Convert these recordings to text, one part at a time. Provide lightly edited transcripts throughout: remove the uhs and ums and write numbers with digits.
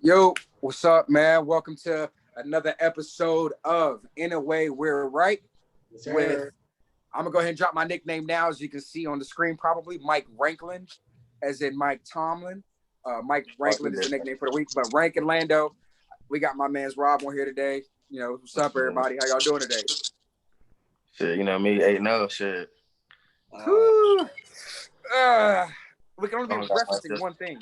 Yo, what's up, man? Welcome to another episode of In a Way We're Right. Yes, With sir. I'm gonna go ahead and drop my nickname now, as you can see on the screen, probably Mike Ranklin, as in Mike Tomlin. Mike Ranklin is the nickname for the week, but Rank and Lando, we got my man's Rob on here today. What's up, everybody? How y'all doing today? Shit, me, 8-0, shit. Whew. We can only I be don't got referencing much, one thing.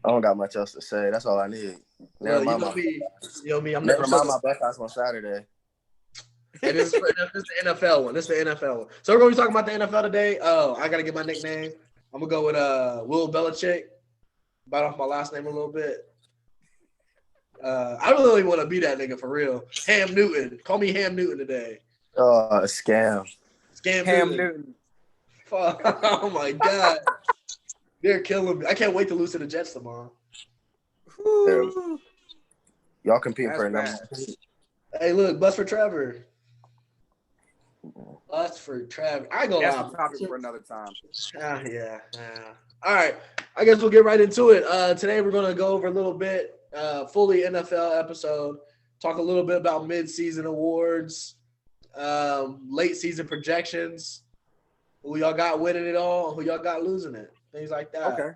I don't got much else to say. That's all I need. Never Well, mind my, I'm never so mind my Buckeyes on Saturday. and this is the NFL one. This is the NFL one. So we're gonna be talking about the NFL today. Oh, I gotta get my nickname. I'm gonna go with Will Belichick. Bite off my last name a little bit. I really want to be that nigga for real. Ham Newton. Call me Ham Newton today. Oh, a scam. Scam Cam Newton. Newton. Fuck. Oh my god. They're killing me. I can't wait to lose to the Jets tomorrow. Whew. Y'all competing That's for a bad. number. Hey, look, bust for Trevor. Bust for Trevor. I go That's out. a topic for another time. Yeah. All right. I guess we'll get right into it. Today we're going to go over a little bit, fully NFL episode, talk a little bit about mid-season awards, late season projections, who y'all got winning it all, who y'all got losing it, things like that. Okay.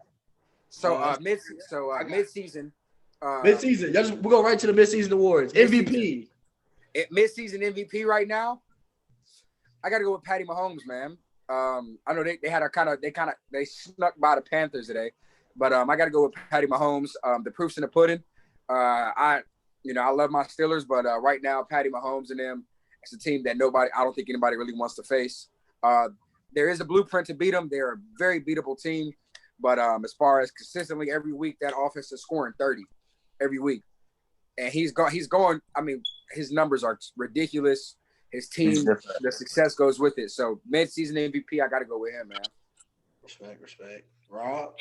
So Yeah. mid-season. Mid-season. We'll go right to the mid-season awards. MVP. Mid-season MVP right now. I got to go with Patty Mahomes, man. I know they snuck by the Panthers today, but I got to go with Patty Mahomes. The proof's in the pudding. I love my Steelers, but right now Patty Mahomes and them, it's a team that I don't think anybody really wants to face. There is a blueprint to beat them. They're a very beatable team, but as far as consistently every week, that offense is scoring 30 every week, and he's going. I mean, his numbers are ridiculous. His team, the success goes with it. So mid-season MVP, I got to go with him, man. Respect. Rob?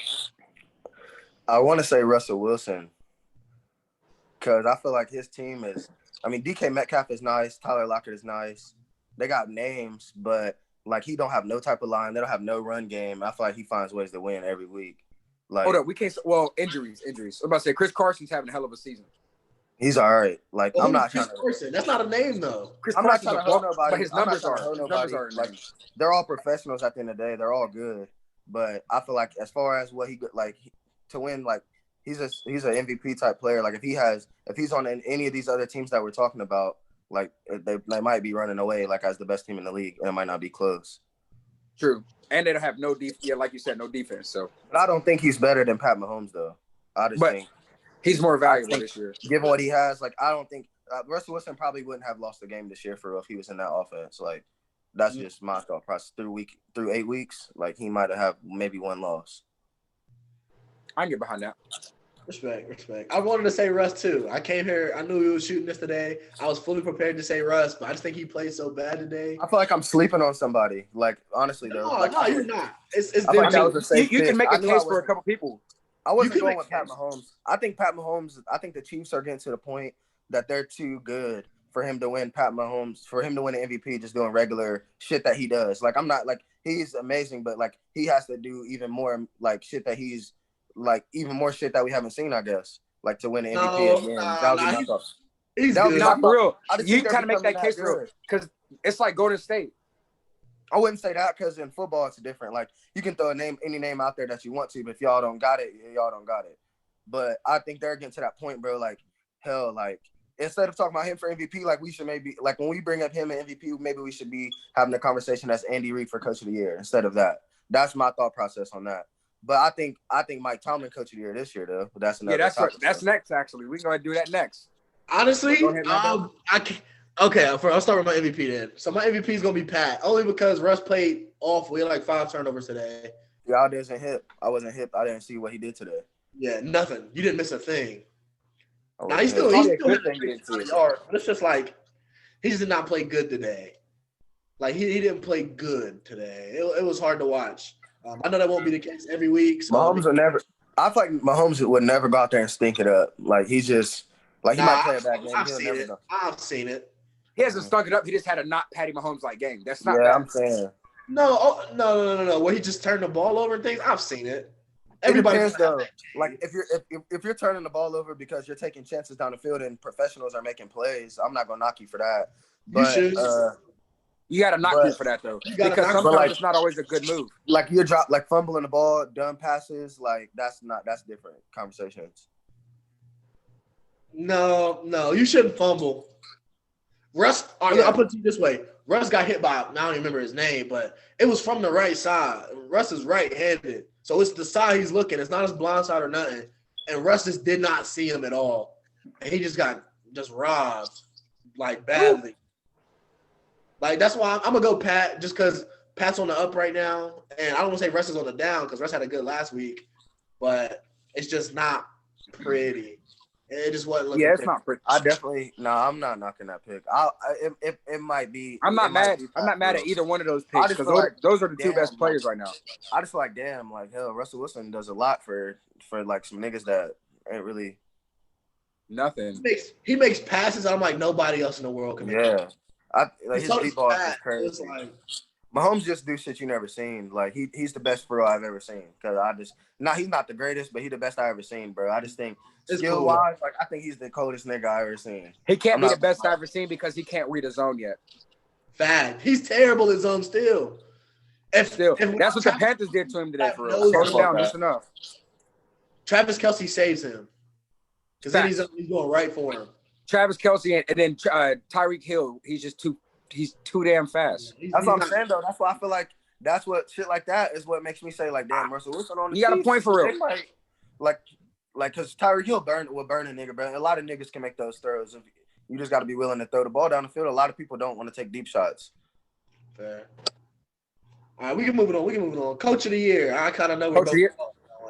I want to say Russell Wilson because I feel like his team is – DK Metcalf is nice. Tyler Lockett is nice. They got names, but, he don't have no type of line. They don't have no run game. I feel like he finds ways to win every week. Hold up. We can't – well, injuries. I'm about to say Chris Carson's having a hell of a season. He's all right. I'm not Chris trying to. Carson? That's not a name though. I'm not trying to hold nobody. But his numbers are they're all professionals at the end of the day. They're all good. But I feel like as far as what he to win, he's an MVP type player. If he's on any of these other teams that we're talking about, they might be running away as the best team in the league, and it might not be close. True, and they don't have no defense. Yeah, like you said, no defense. So, but I don't think he's better than Pat Mahomes though. I just think. He's more valuable this year. Given what he has, I don't think Russell Wilson probably wouldn't have lost the game this year if he was in that offense. That's just my thought process. Through 8 weeks, he might have maybe one loss. I can get behind that. Respect. I wanted to say Russ too. I came here. I knew he was shooting this today. I was fully prepared to say Russ, but I just think he played so bad today. I feel like I'm sleeping on somebody. Honestly, though. No, you're not. It's different. You can make a case for a couple people. I wasn't going with Pat Mahomes. I think the Chiefs are getting to the point that they're too good for him to win for him to win an MVP just doing regular shit that he does. I'm not he's amazing, but he has to do even more shit that he's even more shit that we haven't seen, I guess. To win an MVP again. That would be my thought. He's good. Not for real. You kind of make that case for real. Because it's like Golden State. I wouldn't say that because in football it's different. You can throw any name out there that you want to, but if y'all don't got it, y'all don't got it. But I think they're getting to that point, bro. Instead of talking about him for MVP, we should maybe when we bring up him and MVP, maybe we should be having a conversation as Andy Reid for Coach of the Year instead of that. That's my thought process on that. But I think Mike Tomlin Coach of the Year this year though. But that's another. Yeah, that's next actually. We're gonna do that next. Honestly, I can't. Okay, I'll start with my MVP then. So my MVP is gonna be Pat, only because Russ played awful. He had 5 turnovers today. Y'all wasn't hip. I wasn't hip. I didn't see what he did today. Yeah, nothing. You didn't miss a thing. Nah, he still hit the yard, but it's just he just did not play good today. He didn't play good today. It was hard to watch. I know that won't be the case every week. So Mahomes would never. I feel like Mahomes would never go out there and stink it up. He's just he might play a bad game. I've seen it. He hasn't stunk it up. He just had a not Patty Mahomes like game. That's not. Yeah, bad. I'm saying. No, no. Where he just turned the ball over and things. I've seen it. Everybody depends though. Like if you're turning the ball over because you're taking chances down the field and professionals are making plays, I'm not gonna knock you for that. But you should. You got to knock me for that though, because sometimes it's not always a good move. Like you're like fumbling the ball, dumb passes, like that's different conversations. No, you shouldn't fumble. Russ, I'll put it to you this way. Russ got hit by, I don't even remember his name, but it was from the right side. Russ is right-handed. So it's the side he's looking. It's not his blind side or nothing. And Russ just did not see him at all. And he just got robbed, like, badly. Ooh. Like, that's why I'm going to go Pat, just because Pat's on the up right now. And I don't want to say Russ is on the down because Russ had a good last week. But it's just not pretty. It just wasn't looking it's not pretty. I'm not knocking that pick. It might be. I'm not mad. I'm not mad at either one of those picks because those are the two best players right now. I just feel like, hell, Russell Wilson does a lot for like some niggas that ain't really nothing. He makes passes. I'm like nobody else in the world can make. Yeah, his deep ball is crazy. Mahomes just do shit you never seen. Like he's the best throw I've ever seen. Cause he's not the greatest, but he's the best I ever seen, bro. I just think skill wise, like I think he's the coldest nigga I ever seen. He can't be the best I ever seen because he can't read his zone yet. Fact. He's terrible at zone still. That's what the Panthers did to him today for real. Slow him down just enough. Travis Kelce saves him. Because then he's going right for him. Travis Kelce and then Tyreek Hill, he's too damn fast. That's what I'm saying, though. That's why I feel like that's what shit like that is what makes me say, like, damn, Russell Wilson on the You got a point for real. Like, because Tyreek Hill will burn a nigga, but a lot of niggas can make those throws. You just got to be willing to throw the ball down the field. A lot of people don't want to take deep shots. Fair. All right, we can move it on. Coach of the year. I kind of know. Coach of the year.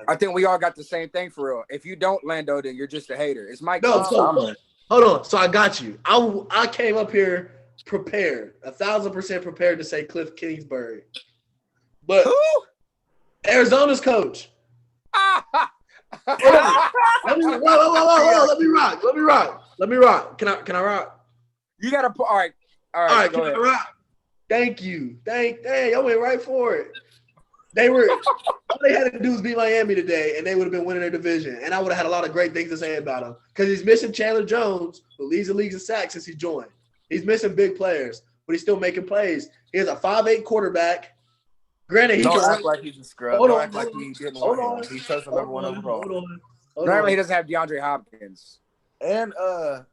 I think we all got the same thing for real. If you don't, Lando, then you're just a hater. It's Mike. No, hold on. So I got you. I came up here prepared, 1,000% prepared to say Cliff Kingsbury. But who? Arizona's coach. Hold on. Let me rock. Can I rock? You gotta put all right. Can I rock? Thank you. Y'all went right for it. All they had to do was beat Miami today, and they would have been winning their division. And I would have had a lot of great things to say about him. Because he's missing Chandler Jones, who leads the league in sacks since he joined. He's missing big players, but he's still making plays. He has a 5'8" quarterback. Granted, he don't act like he's a scrub. Don't act like he didn't want him. He chose the number one overall. Normally, he doesn't have DeAndre Hopkins. And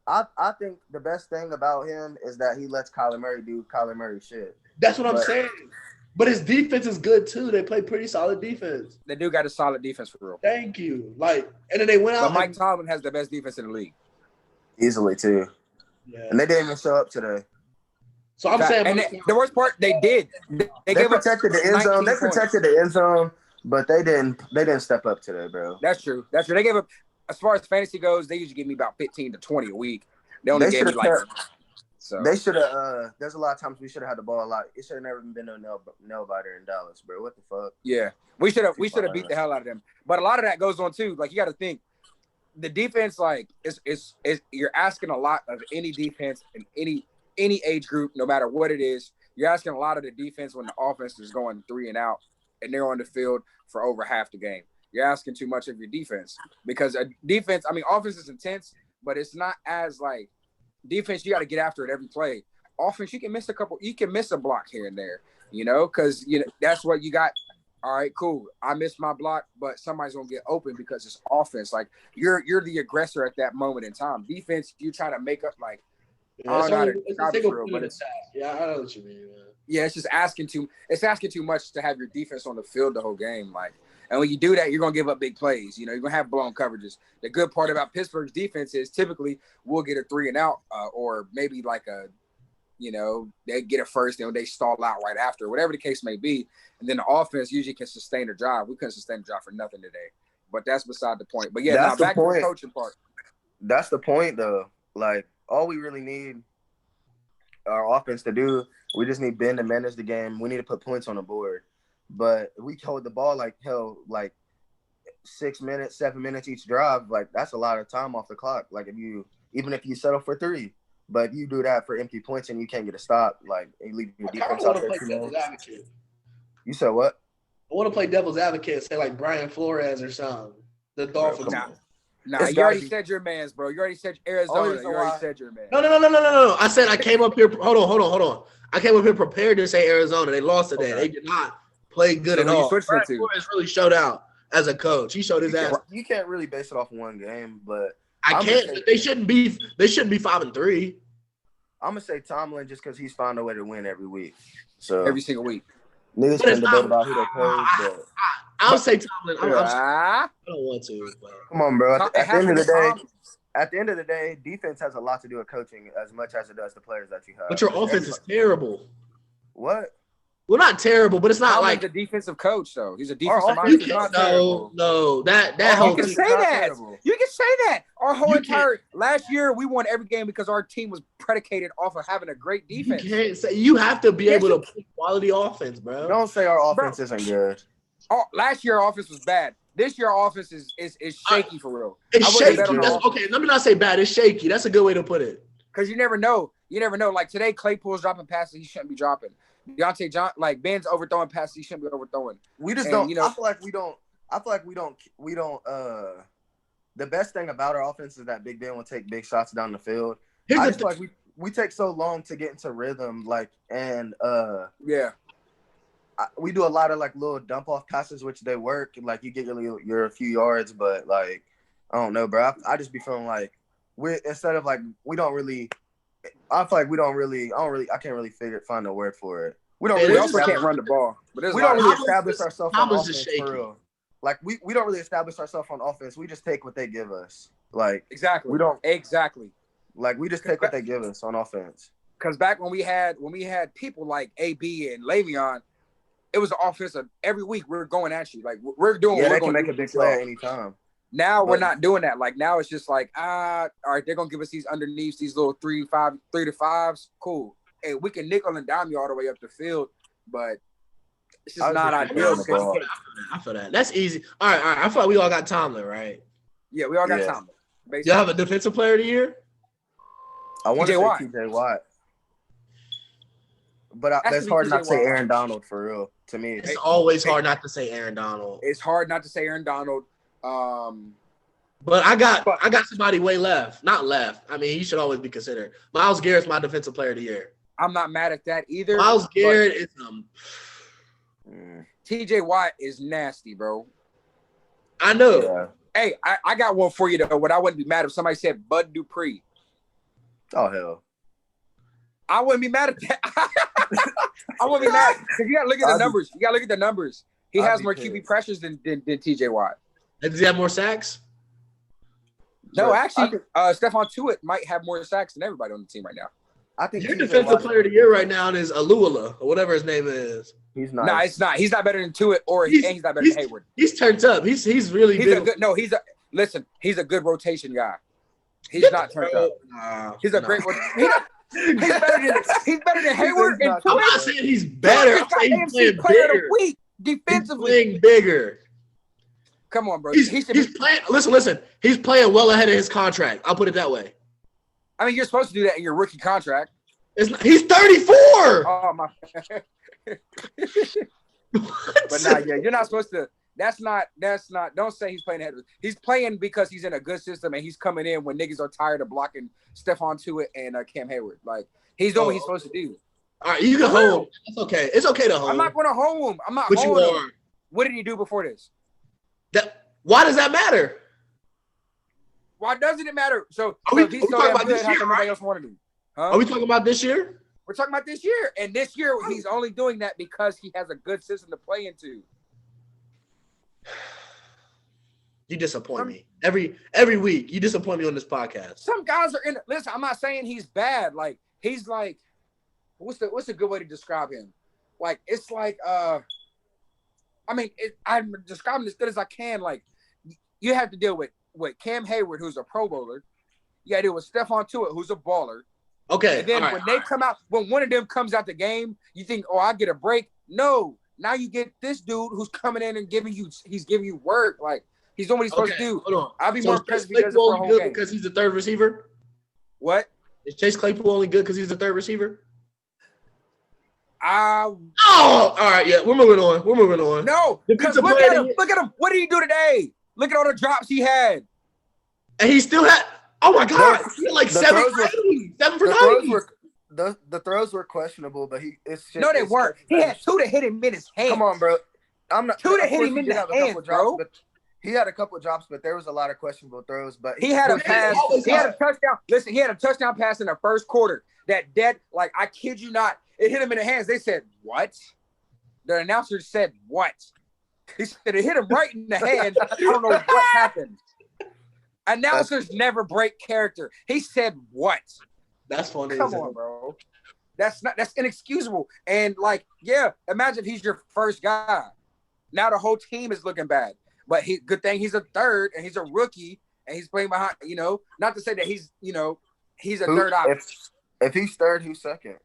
I think the best thing about him is that he lets Kyler Murray do Kyler Murray shit. That's what I'm saying. But his defense is good too. They play pretty solid defense. They do got a solid defense for real. Thank you. And then they went out. But Mike Tomlin has the best defense in the league. Easily too. Yeah. And they didn't even show up today. So I'm saying, and the worst part, they did. They protected the end zone. They protected the end zone, but they didn't step up today, bro. That's true. They gave up. As far as fantasy goes, they usually give me about 15 to 20 a week. They only gave me like. So they should have. There's a lot of times we should have had the ball a lot. It should have never been no nail biter in Dallas, bro. What the fuck? Yeah, we should have beat the hell out of them. But a lot of that goes on too. Like you got to think, the defense is you're asking a lot of any defense in any age group, no matter what it is. You're asking a lot of the defense when the offense is going 3 and out and they're on the field for over half the game. You're asking too much of your defense because a defense. I mean, offense is intense, but it's not as like. Defense, you got to get after it every play. Offense, you can miss a block here and there, because that's what you got. All right, cool. I missed my block, but somebody's gonna get open because it's offense. Like you're the aggressor at that moment in time. Defense, you try to make up like I know what you mean, man. Yeah, it's just asking too much to have your defense on the field the whole game, like. And when you do that, you're going to give up big plays. You're going to have blown coverages. The good part about Pittsburgh's defense is typically we'll get a 3 and out or maybe like they get it first and they stall out right after, whatever the case may be. And then the offense usually can sustain a drive. We couldn't sustain a drive for nothing today. But that's beside the point. But, yeah, back to the coaching part. That's the point, though. Like, all we really need our offense to do, we just need Ben to manage the game. We need to put points on the board. But if we hold the ball like hell, like 6 minutes, 7 minutes each drive, like that's a lot of time off the clock. Like even if you settle for 3, but you do that for empty points and you can't get a stop, like you leave your defense out there too long. You said what? want to play devil's advocate and say like Brian Flores or something. The Dolphins. Nah, you already said your man's, bro. You already said Arizona. You already said your man. No. I said I came up here. Hold on. I came up here prepared to say Arizona. They lost today. Okay. They did not play good So at who you all. switched Brian it to? Flores really showed out as a coach. He showed his ass. You can't really base it off one game, but I can't. They shouldn't be 5-3. I'm gonna say Tomlin just because he's found a way to win every week. So Every single week. niggas But can it's debate not- about who they play, but I'll say Tomlin. Ah, I don't want to. But. come on, bro. At it the has end to of the be day, Tom. defense has a lot to do with coaching as much as it does the players that you have. But your offense is terrible. What? Well, not terrible, but it's not Tomlin's like a defensive coach, though. He's a Our defensive offense mind. you He's is not can terrible. no that You whole can team. say not that. terrible. You can say that. Our whole You entire last year, we won every game because our team was predicated off of having a great You defense. can't say you have to be Yes, able you to play quality offense, bro. Don't say our offense isn't good. Last year, our offense was bad. This year, our offense is shaky for real. It's I wouldn't bet shaky. on That's, our okay, let me not say bad. It's shaky. That's a good way to put it. Because you never know. You never know. Like today, Claypool's dropping passes he shouldn't be dropping. Deontay John, like Ben's overthrowing passes he shouldn't be overthrowing. We just And, don't. you know- I feel like we don't. The best thing about our offense is that Big Ben will take big shots down the field. Here's I the just feel like we take so long to get into rhythm, Yeah. we do a lot of like little dump off passes, which they work. Like you get your a few yards, but like I don't know, bro. I just be feeling like we instead of like we don't really. I feel like we don't really. I can't really find a word for it. We don't Yeah, really. We also establish- can't run the ball. But there's we a lot don't of- really Thomas establish is- ourselves on Thomas offense is shaky. for real. Like we don't really establish ourselves on offense. We just take what they give us. Like Exactly. we don't Exactly. like we just take what they give us on offense. Because back when we had people like AB and Le'Veon, it was an offensive every week. We're going at you. Like we're doing. Yeah, what they we're can gonna make a do big to play y'all. at any time. Now we're But- not doing that. Like now it's just like all right, they're gonna give us these underneaths, these little 3 to 5s. Cool. Hey, we can nickel and dime you all the way up the field, but it's just I was not just ideal thinking because about you the can't. I feel that. That's easy. All right. I feel like we all got Tomlin, right? Yeah, we all got Yeah. time. Y'all have a defensive player of the year? I want to TJ say Watt. TJ Watt, but Has to it's be hard TJ not to say Watt. Aaron Donald for real. To me, It's always hard not to say Aaron Donald. It's hard not to say Aaron Donald. But I got somebody way left. Not left. I mean, he should always be considered. Myles Garrett's my defensive player of the year. I'm not mad at that either. Myles but Garrett is TJ Watt is nasty, bro. I know. yeah. Hey, I got one for you though. What I wouldn't be mad if somebody said Bud Dupree. Oh hell. I wouldn't be mad at that. I wouldn't be mad because you gotta look at the numbers. You gotta look at the numbers. He I'd has be more pissed. QB pressures than TJ Watt. Does he have more sacks? No, But actually, Stephon Tuitt might have more sacks than everybody on the team right now. I think Your TJ defensive Watt- player of the year right now is Alula, or whatever his name is. He's not. No, it's not. He's not better than Tuitt, and he's not better than Hayward. He's turned up. He's really He's been a good. No, he's a good rotation guy. He's not turned up. Nah, He's a nah. great. He's better than Hayward and not I'm Tuitt. not saying he's better. I'm saying he's playing player of the bigger. week He's defensively. playing bigger. Come on, bro. He's He should be. playing. Listen. He's playing well ahead of his contract. I'll put it that way. I mean, you're supposed to do that in your rookie contract. He's 34. Oh my. But nah, yeah, you're not supposed to. That's not. Don't say he's playing ahead of. He's playing because he's in a good system and he's coming in when niggas are tired of blocking Stephon Tuitt and Cam Hayward. Like he's doing what he's supposed to do. All right, you can hold. That's okay. It's okay to hold. I'm not going to hold him. I'm not But you holding him. are. What did he do before this? Why does that matter? Why doesn't it matter? So we if he's so talking damn about good, this how year, come nobody right? else wanted him? Huh? Are we talking about this year? We're talking about this year, and this year he's only doing that because he has a good system to play into. You disappoint me every week. You disappoint me on this podcast. Some guys are in. Listen, I'm not saying he's bad. Like he's like, what's a good way to describe him? Like it's like I mean, I'm describing as good as I can. Like you have to deal with Cam Hayward, who's a Pro Bowler. You got to deal with Stephon Tuitt, who's a baller. Okay. And then when they come out, when one of them comes out the game, you think, oh, I get a break. No, now you get this dude who's coming in and giving you work. Like he's doing what he's supposed to do. Hold on. I'll be So more is impressed Chase if he does it for a Claypool whole good game. because he's the third receiver? What? Is Chase Claypool only good because he's the third receiver? all right, yeah, we're moving on. No, because Defensive look player at of him. the Look at him. What did he do today? Look at all the drops he had. And he still had. Oh my God, Those- he had like the 7 throws for were- 80, 7 for The 90. throws were the throws were questionable, but it's No, they it's weren't. He had two to hit him in his hands. Come on, bro. I'm not. Two to Of hit course, him he in did the have a hands, couple drops, bro. but he had a couple drops, but there was a lot of questionable throws. But He had a pass. always He had a have. touchdown. Listen, he had a touchdown pass in the first quarter. That like I kid you not, it hit him in the hands. They said, "What?" The announcer said, "What?" He said it hit him right in the hand. I don't know what happened. Announcers never break character. He said, "What?" That's funny. Come on, bro. That's inexcusable. And like, yeah, imagine if he's your first guy. Now the whole team is looking bad. But good thing he's a third and he's a rookie and he's playing behind, not to say that he's a third option. If he's third, who's second?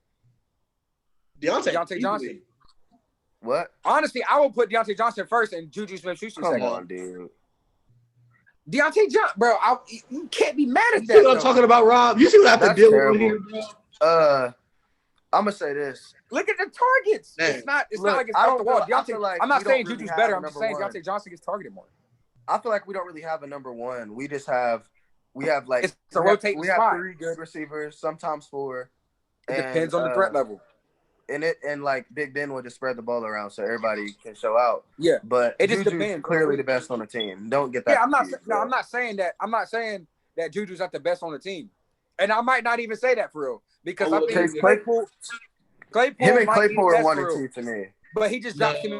Deontay Johnson. What? Honestly, I would put Deontay Johnson first and Juju Smith-Schuster second. Come on, dude. Deontay Johnson, bro, you can't be mad at You that. see what I'm talking about, Rob? You see what I have to That's deal terrible. with here, bro? I'm gonna say this. Look at the targets. Man. It's not Look, like it's I off the don't wall. feel- I Deontay, feel like I'm not we don't saying really Juju's have better. a I'm just number saying one. Deontay Johnson gets targeted more. I feel like we don't really have a number one. We have like It's a rotating we have spot. 3 good receivers, sometimes 4. It depends on the threat level. And like Big Ben will just spread the ball around so everybody can show out. Yeah, But it just Juju's depends. clearly the best on the team. Don't get that. Yeah, I'm not saying that. I'm not saying that Juju's not the best on the team, and I might not even say that for real because I think Claypool Him and might be Claypool the are best 1 for and real. 2 to me. But he just drops him.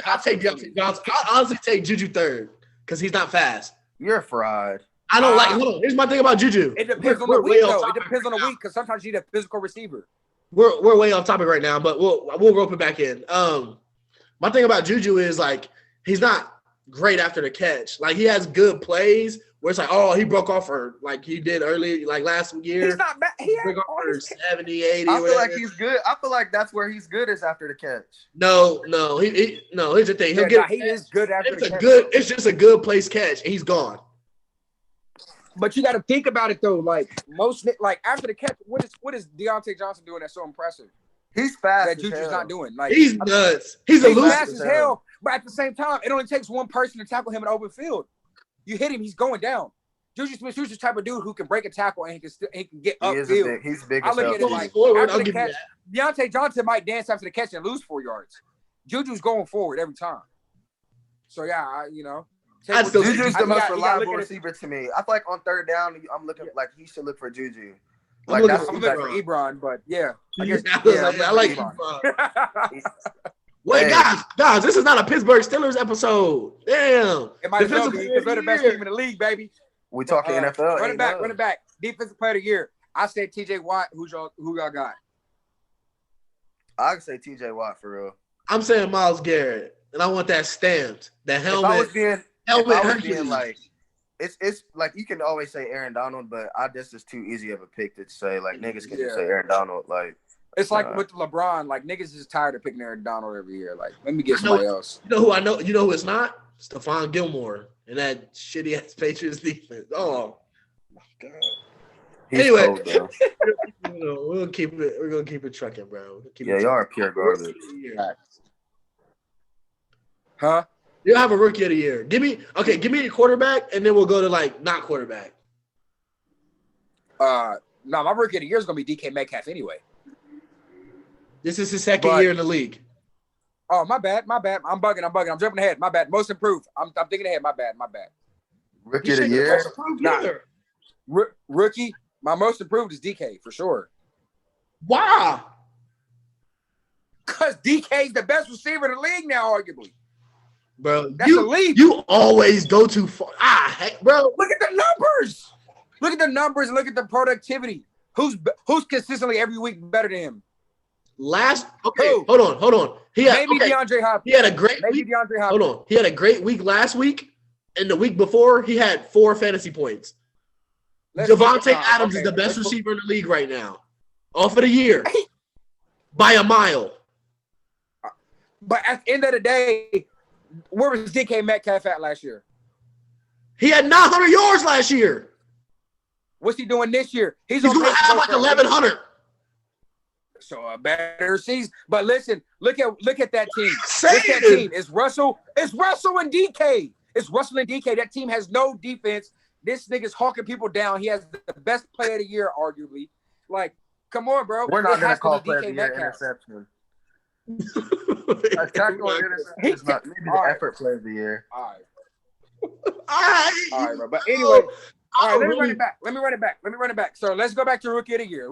I'll take Deontay Johnson. I honestly take Juju third because he's not fast. You're a fraud. I don't like. Hold on. Here's my thing about Juju. It depends on the week, though. It depends on the week because sometimes you need a physical receiver. We're way off topic right now, but we'll rope it back in. My thing about Juju is like he's not great after the catch. Like he has good plays where it's like, oh, he broke off for like he did early, like last year. He's not bad. He broke off for 70, 80. I feel like he's good. I feel like that's where he's good is after the catch. No. Here's the thing. He is good after It's the a catch. good. It's just a good place catch. And he's gone. But you got to think about it though. Like after the catch, what is Deontay Johnson doing that's so impressive He's fast. that Juju's not doing? Like He's nuts. He's a he's loser. fast as hell. But at the same time, it only takes one person to tackle him in open field. You hit him, he's going down. Juju Smith-Schuster's the type of dude who can break a tackle and he can get upfield. He's big I as look hell. at it like Forward, after I'll the give you catch, Deontay Johnson might dance after the catch and lose 4 yards. Juju's going forward every time. So yeah, I'd still say Juju's the most you gotta reliable look at it. receiver to me. I feel like on third down, I'm looking like he should look for Juju. I'm Like that's looking I'm looking for Ebron, but yeah, I guess I like Ebron. Wait, Hey. guys, this is not a Pittsburgh Steelers episode. Damn. It might as well Defensive be player because they're the of best year. team in the league, baby. we talking NFL. Running ain't back. Defensive player of the year. I said T.J. Watt. Who y'all got? I could say T.J. Watt for real. I'm saying Myles Garrett, and I want that stamped. That If I was helmet. being Hercules. like, it's like you can always say Aaron Donald, but this is too easy of a pick to say. Like niggas can just say Aaron Donald. Like It's like with LeBron. Like niggas is tired of picking Aaron Donald every year. Like let me get somebody else. You know who I know? You know who it's not? Stephon Gilmore and that shitty ass Patriots defense. Oh my god. he's Anyway. cold, though. We're gonna keep it trucking, bro. Y'all are pure garbage. Huh? You'll have a rookie of the year. Give me a quarterback, and then we'll go to like not quarterback. No, my rookie of the year is gonna be DK Metcalf anyway. This is his second year in the league. Oh, my bad. I'm bugging. I'm jumping ahead. My bad. Most improved. I'm thinking ahead. My bad. Rookie of the year. Nah. Rookie. My most improved is DK for sure. Wow. Because DK's the best receiver in the league now, arguably. Bro, That's a leap. You always go too far. Heck, bro. Look at the numbers. Look at the numbers and look at the productivity. Who's consistently every week better than him? Hold on. Maybe DeAndre Hopkins. He had a great Maybe week. DeAndre Hopkins. Hold on. He had a great week last week, and the week before he had 4 fantasy points. Devontae Adams is the best receiver in the league right now. Off of the year. By a mile. But at the end of the day, where was DK Metcalf at last year? He had 900 yards last year. What's he doing this year? He's He's on going to pace have go like for 1,100. So a better season. But listen, look at that team. Say Look at that team. It's Russell and DK. It's Russell and DK. That team has no defense. This nigga's hawking people down. He has the best player of the year, arguably. Like, come on, bro. We're not It going to has call be player of DK the year Metcalf. interception. A tackle or interception is not maybe the effort player of the year. All right, bro. But anyway, all right, let me run it back. So let's go back to Rookie of the Year.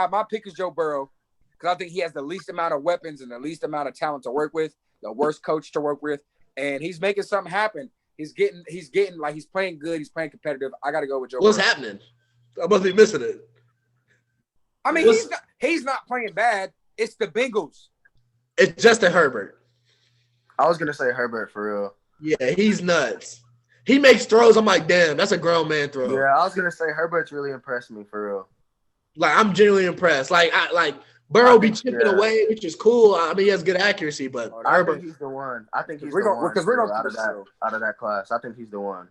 My pick is Joe Burrow because I think he has the least amount of weapons and the least amount of talent to work with, the worst coach to work with, and he's making something happen. He's getting like he's playing good. He's playing competitive. I got to go with Joe. What's Burrow. happening? I must be missing it. I mean, he's not playing bad. It's the Bengals. It's Justin Herbert. I was going to say Herbert for real. Yeah, he's nuts. He makes throws. I'm like, damn, that's a grown man throw. Yeah, I was going to say Herbert's really impressed me for real. Like, I'm genuinely impressed. Like Burrow be chipping away, which is cool. I mean, he has good accuracy, but I Herbert. think he's the one. I think he's the one. Because we're going out of that class. I think he's the one.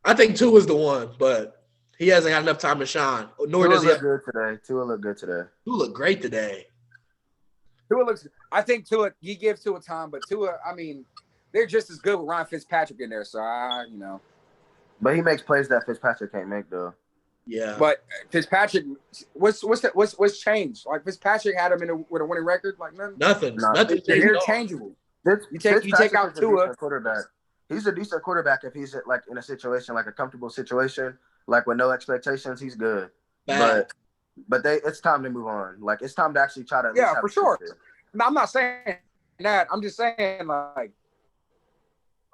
I think Tua is the one, but he hasn't had enough time to shine. Nor does he look good today. Tua look good today. Tua look great today. I think Tua, he gives Tua time, but Tua, I mean, they're just as good with Ryan Fitzpatrick in there. So But he makes plays that Fitzpatrick can't make though. Yeah. But Fitzpatrick, what's changed? Like Fitzpatrick had him with a winning record, like nothing. Nothing. They're interchangeable. You take out Tua. Quarterback. He's a decent quarterback if he's like in a situation like a comfortable situation, like with no expectations. He's good. Bad. But it's time to move on. Like it's time to actually try to. Yeah, for sure. No, I'm not saying that. I'm just saying like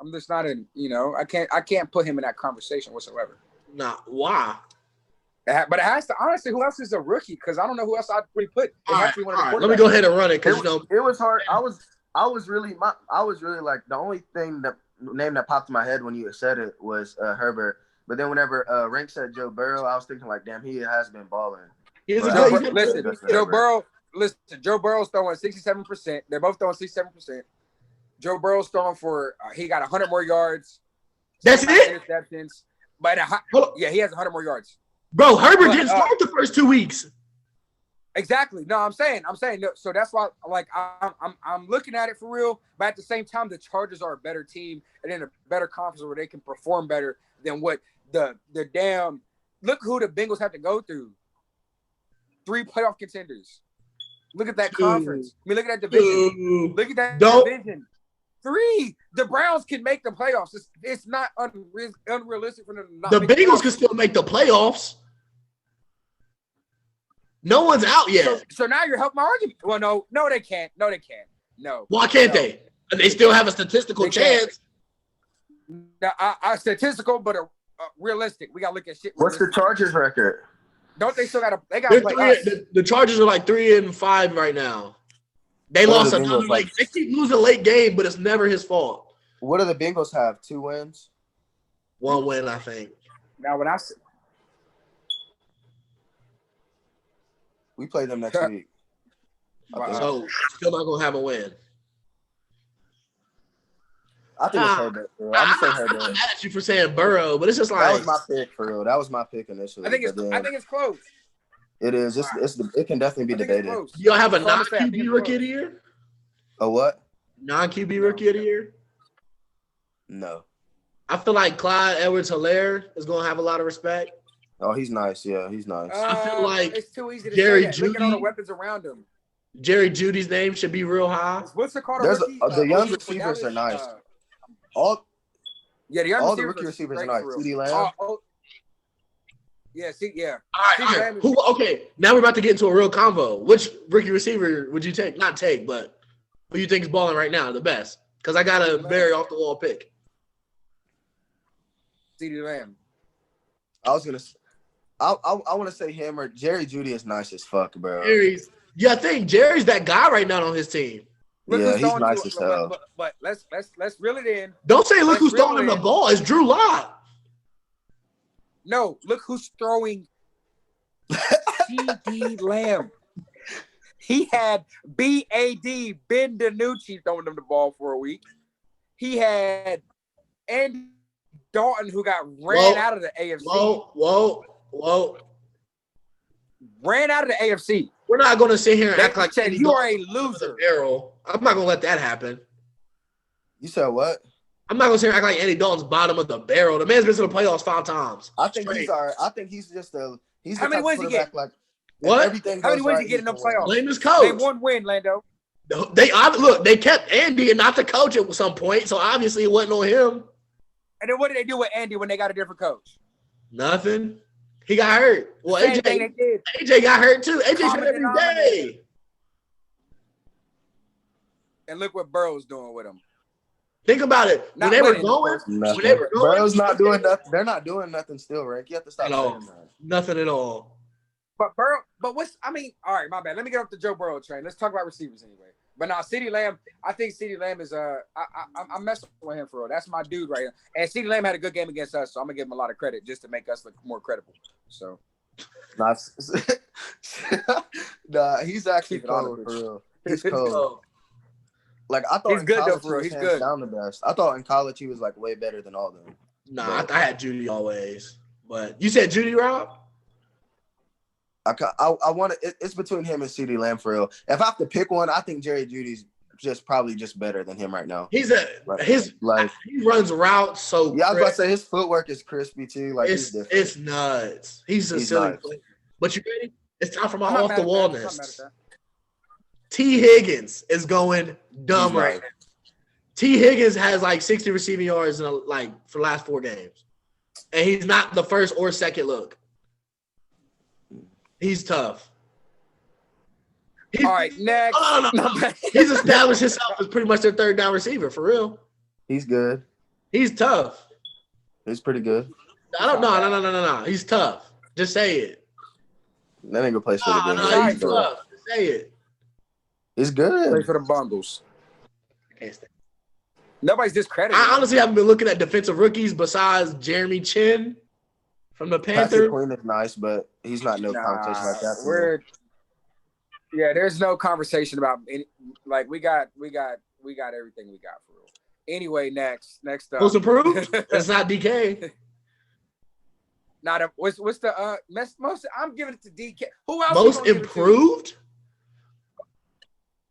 I'm just not in. I can't put him in that conversation whatsoever. Nah, why? But it has to honestly. Who else is a rookie? Because I don't know who else I'd really put. All right. Let me go ahead and run it because it was hard. I was really like the only name that popped in my head when you said it was Herbert. But then whenever Rank said Joe Burrow, I was thinking like, damn, he has been balling. Joe Burrow's throwing 67%. They're both throwing 67%. Joe Burrow's throwing for he got 100 more yards. That's it. Interceptions, but he has 100 more yards. Bro, Herbert didn't start the first 2 weeks. Exactly. No, I'm saying. So that's why, like, I'm looking at it for real. But at the same time, the Chargers are a better team and in a better conference where they can perform better than what the damn. Look who the Bengals have to go through. 3 playoff contenders. Look at that conference. I mean, look at that division. Look at that division. 3. The Browns can make the playoffs. It's not unrealistic for them to not. The Bengals can still make the playoffs. No one's out yet. So now you're helping my argument. Well, no, they can't. No. Why can't they? They still have a statistical chance. No, statistical, but realistic. We got to look at shit. What's the Chargers record? Don't they still got to play us? The Chargers are like 3-5 right now. They lost another late. They keep losing late game, but it's never his fault. What do the Bengals have? 2 wins? 1 win, I think. Now, when we play them next week. So, still not going to have a win. I think it's Herbert. I'm going to say Herbert. I'm mad at you for saying Burrow, but it's just like. That was my pick, for real. That was my pick initially. I think it's close. It is. It can definitely be debated. You don't have a non-QB rookie of the year? A what? Non-QB rookie of the year? No. I feel like Clyde Edwards-Helaire is going to have a lot of respect. Oh, he's nice. Yeah, he's nice. I feel like it's too easy to Jerry say that. Jeudy. Look at all the weapons around him. Jerry Judy's name should be real high. What's it called? The young receivers are nice. The young rookie receivers are nice. CeeDee Lamb. Yeah. All right. Okay, now we're about to get into a real convo. Which rookie receiver would you take? Not take, but who you think is balling right now the best? Because I got a very off-the-wall pick. CeeDee Lamb. I want to say him or Jerry Jeudy is nice as fuck, bro. I think Jerry's that guy right now on his team. He's nice as hell. But let's reel it in. Don't say look who's throwing him the ball. It's Drew Lock. No, look who's throwing CeeDee Lamb. He had B.A.D. Ben DiNucci throwing him the ball for a week. He had Andy Dalton, who got ran out of the AFC. Whoa. ran out of the AFC. We're not going to sit here and They act like said Andy you are a Dalton's bottom of the loser. barrel. I'm not going to let that happen. You said what? I'm not going to sit here and act like Andy Dalton's bottom of the barrel. The man's been to the playoffs 5 times. I think Straight. he's all right. I think he's just a he's How the many type of wins he get? quarterback like What? if everything How many goes wins right, he get in can them win. playoffs? Blame his They coach. one win, Lando. They kept Andy and not the coach at some point, so obviously it wasn't on him. And then what did they do with Andy when they got a different coach? Nothing. He got hurt. Well, Same thing they did. AJ got hurt too. AJ's hurt Common every denominator. day. And look what Burrow's doing with him. Think about it. Not When they were winning, of going, course. when they were going, Burrow's not doing nothing. They're not doing nothing still, Rick. You have to stop At all. saying that. Nothing at all. But Burrow, all right, my bad. Let me get off the Joe Burrow train. Let's talk about receivers anyway. But now CeeDee Lamb, I think CeeDee Lamb is I'm messing with him for real. That's my dude right here. And CeeDee Lamb had a good game against us, so I'm gonna give him a lot of credit just to make us look more credible. So Nah, he's actually Keep it on cold the for pitch. real. He's cold. Like I thought He's in good, though, college for real. he was He's hands good. down the best. I thought in college he was like way better than all of them. Nah, I had Judy always. But you said Judy, Rob? I want to. It's between him and CeeDee Lamb for real. If I have to pick one, I think Jerry Judy's probably better than him right now. He runs routes so. Yeah, I was about to say his footwork is crispy too. Like it's he's different. it's nuts. He's a He's silly nuts. player. But you ready? It's time for my I'm not off mad the at wall that. I'm not mad list. at that. T. Higgins is going dumb He's right nice. now. T. Higgins has like 60 receiving yards for the last 4 games, and he's not the first or second look. He's tough. All right, next. No. He's established himself as pretty much their third down receiver for real. He's good. He's tough. He's pretty good. No. He's tough. Just say it. That nigga plays for the game. He's He's good. tough. Just say it. He's Play good. for the Bungles. I can't stand. Nobody's discredited. I honestly haven't been looking at defensive rookies besides Jeremy Chin from the Patrick Panthers. Queen is nice, but he's not no competition like that. to me. There's no conversation about any, like we got everything we got for real. Anyway, next up. Most improved? That's not DK. What's the most? I'm giving it to DK. Who else? Most you gonna give it to? improved?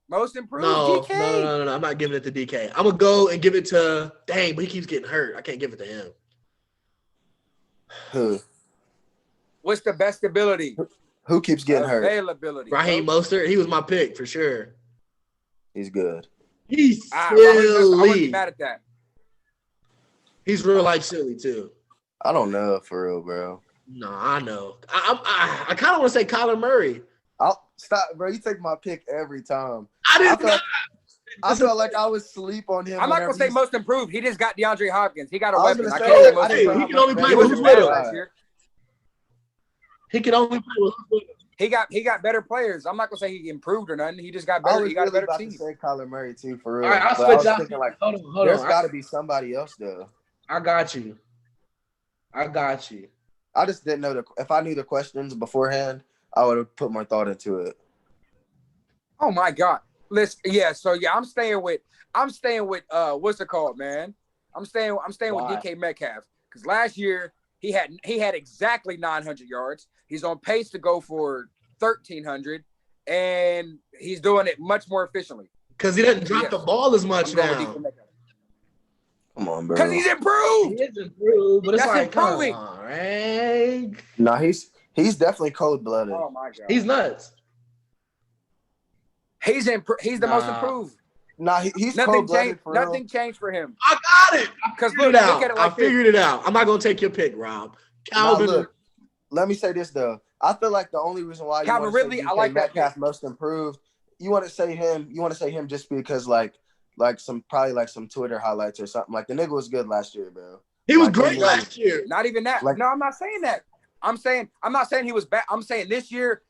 Most improved. No, DK. no. I'm not giving it to DK. I'm gonna go and give it to but he keeps getting hurt. I can't give it to him. Who? What's the best ability? Who keeps getting hurt? Availability. Raheem Mostert, he was my pick for sure. He's good. He's I wouldn't be silly. mad at that. He's real life silly too. I don't know for real, bro. No, I know. I kind of want to say Kyler Murray. I'll stop, bro. You take my pick every time. I felt like I was sleep on him. I'm not gonna whenever say most improved. He just got DeAndre Hopkins. He got a I was weapon. gonna I say, can't say most I didn't improved. He can only play He with wasn't who's bad with him. last year. He can only play with who's with him. He got better players. I'm not gonna say he improved or nothing. He just got I better. was He got a really better about team. to say Kyler Murray too, for real. All right, I'll But I was switch out. thinking like, Hold on. there's got to be somebody else though. I got you. I just didn't know if I knew the questions beforehand, I would have put more thought into it. Oh my God. Listen, I'm staying with what's it called, man? I'm staying with Why? DK Metcalf because last year he had exactly 900 yards. He's on pace to go for 1,300, and he's doing it much more efficiently. Because he doesn't drop the ball as much I'm going with now. DK Metcalf. Come on, bro. Because he's improved. He is improved, but it's That's like, come improving. on, right? No, he's definitely cold-blooded. Oh my God. He's nuts. He's the most improved. Nah, he's Nothing cold-blooded changed. for real. Nothing changed for him. I got it. Because Figured look it out. at it I like this. figured it out. I'm not gonna take your pick, Rob. Calvin. Nah, look, let me say this though. I feel like the only reason why you Calvin want to Ridley, say I DK like that Metcalf pick. most improved. You want to say him just because like some Twitter highlights or something. Like the nigga was good last year, bro. he was like, great he last year. Not even that. Like- No, I'm not saying that. I'm not saying he was bad. I'm saying this year,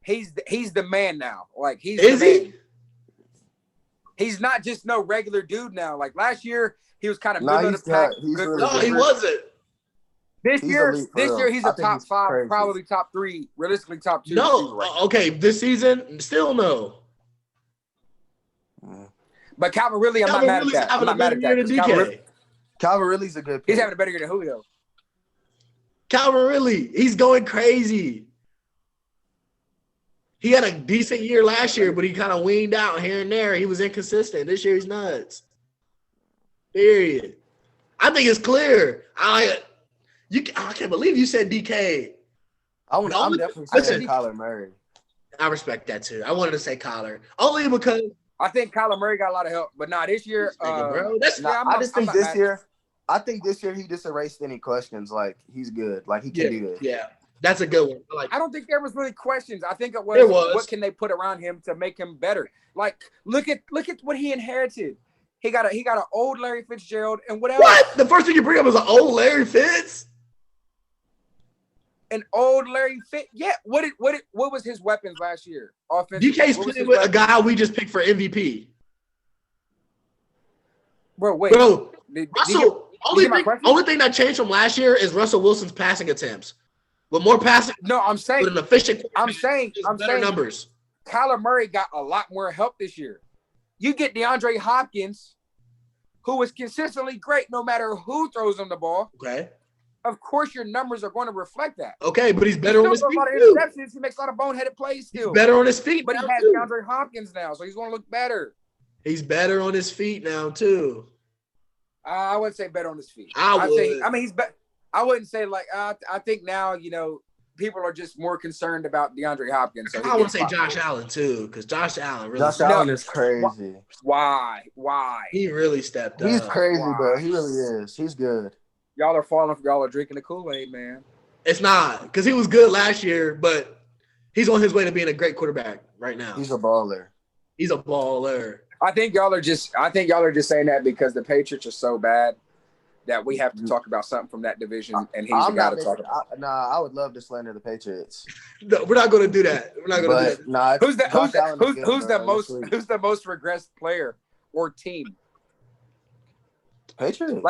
he's the man now. Like he's Is the man. he? He's not just no regular dude now. Like last year, he was kind of Nah, middle of he's the pack. good. He's good really No, good. he receiver. wasn't. This He's year, elite for real. he's I a think top he's 5, crazy. probably top 3, realistically top 2. receiver No. right now. Okay, this season, still no. But Calvin Ridley, I'm Calvin not mad at Ridley's that. I'm having a not mad better at year that. than 'Cause DK. Calvin Ridley's a good pick. He's having a better year than Julio. Calvin Ridley, he's going crazy. He had a decent year last year, but he kind of weaned out here and there. He was inconsistent. This year he's nuts. Period. I think it's clear. I can't believe you said DK. I'm definitely saying Kyler Murray. I respect that too. I wanted to say Kyler only because I think Kyler Murray got a lot of help, but this year, bro. I think this year he just erased any questions. Like he's good. Like he can do this. Yeah, that's a good one. I don't think there was really questions. I think it was what can they put around him to make him better. Like look at what he inherited. He got an old Larry Fitzgerald and whatever. What? The first thing you bring up is an old Larry Fitz? An old Larry Fitz? Yeah. What was his weapons last year? DK's playing with a guy we just picked for MVP. Bro, wait. Bro, Russell. Only thing that changed from last year is Russell Wilson's passing attempts. With more passing. No, I'm saying. With an efficient. I'm saying numbers. Kyler Murray got a lot more help this year. You get DeAndre Hopkins, who is consistently great no matter who throws him the ball. Okay. Of course, your numbers are going to reflect that. Okay, but he's better on his feet. A lot of interceptions. He makes a lot of boneheaded plays still. He's better on his feet. But he has DeAndre Hopkins now, so he's going to look better. He's better on his feet now too. I wouldn't say better on his feet. I mean, he's better. I wouldn't say I think now people are just more concerned about DeAndre Hopkins. So I want to say Josh Allen too, because Josh Allen is crazy. Why? He really stepped up. He's crazy, bro. He really is. He's good. Y'all are drinking the Kool-Aid, man. It's not, because he was good last year, but he's on his way to being a great quarterback right now. He's a baller. I think y'all are just saying that because the Patriots are so bad that we have to talk about something from that division, and he's the guy to talk about. I would love to slander the Patriots. No, we're not going to do that. We're not going to do that. Who's the most regressed player or team? Patriots.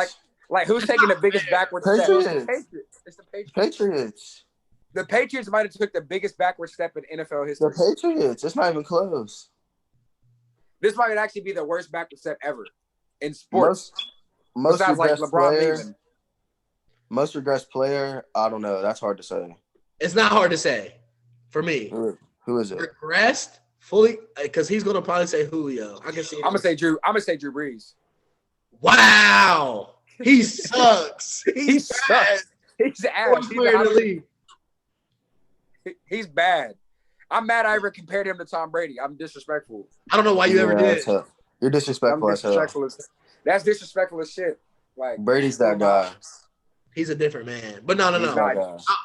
Like who's taking the biggest backward step? It's the Patriots. The Patriots might have took the biggest backward step in NFL history. The Patriots. It's not even close. This might actually be the worst backward step ever in sports. Most like LeBron most regressed player, I don't know. That's hard to say. It's not hard to say for me. Who is it? Regressed fully, because he's gonna probably say Julio. I can see. I'm gonna say Drew Brees. Wow, he sucks. He sucks. He's ass. He's bad. I'm mad I ever compared him to Tom Brady. I'm disrespectful. I don't know why you ever did. You're disrespectful as hell. That's disrespectful as shit. Like Brady's that guy. He's a different man. But no.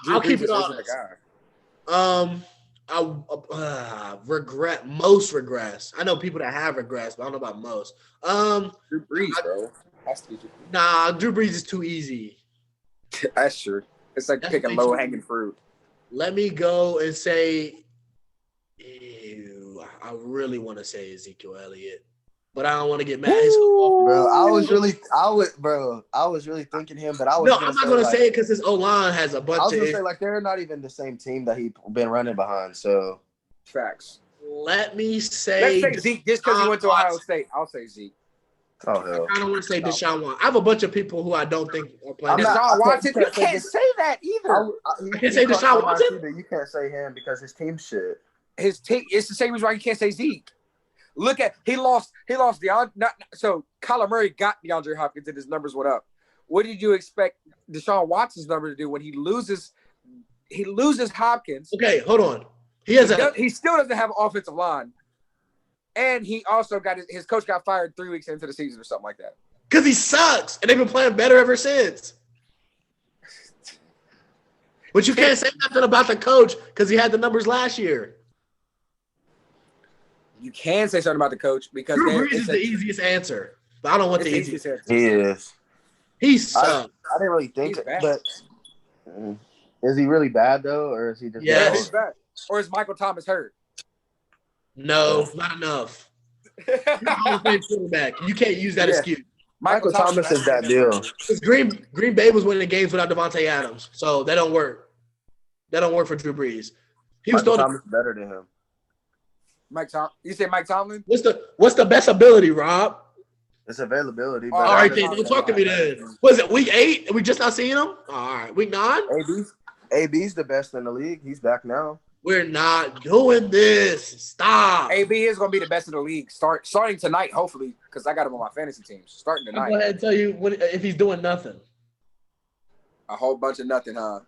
I'll keep it honest. I regret most regress. I know people that have regressed, but I don't know about most. Drew Brees, bro. Has to be Drew Brees. Nah, Drew Brees is too easy. That's true. It's like picking low hanging fruit. Let me go and say, I really want to say Ezekiel Elliott, but I don't want to get mad. Bro, I was really thinking him, but I'm not gonna say it because his O-line has a bunch of. I was gonna say they're not even the same team that he's been running behind. So facts. Let's say Zeke just because he went to Ohio State. I'll say Zeke. Oh hell! I don't want to say Deshaun Watson. I have a bunch of people who I don't think are playing. Deshaun Watson. You can't say that either. I can't say Deshaun Watson. You can't say him because his team shit. His team. It's the same reason why you can't say Zeke. Look at he lost DeAndre. So Kyler Murray got DeAndre Hopkins and his numbers went up. What did you expect Deshaun Watson's number to do when he loses Hopkins? Okay, hold on. He still doesn't have an offensive line. And he also got his coach got fired 3 weeks into the season or something like that. Because he sucks, and they've been playing better ever since. But you can't say nothing about the coach because he had the numbers last year. You can say something about the coach because Drew Brees is the easiest answer, but I don't want the easiest answer. He is. He sucks. I didn't really think it, but is he really bad though, or is he just? Yeah, he's bad. Or is Michael Thomas hurt? No, not enough. Quarterback. You can't use that excuse. Michael Thomas is that deal. Because Green Bay was winning games without Devontae Adams, so that don't work. That don't work for Drew Brees. Michael Thomas is better than him. You say Mike Tomlin? What's the best ability, Rob? It's availability. All right, then. Don't talk to me then. Was it week 8? We just not seeing him? All right. Week 9? AB's the best in the league. He's back now. We're not doing this. Stop. AB is going to be the best in the league. Starting tonight, hopefully, because I got him on my fantasy team. Starting I'll go tonight. ahead and tell you if he's doing nothing. A whole bunch of nothing, huh?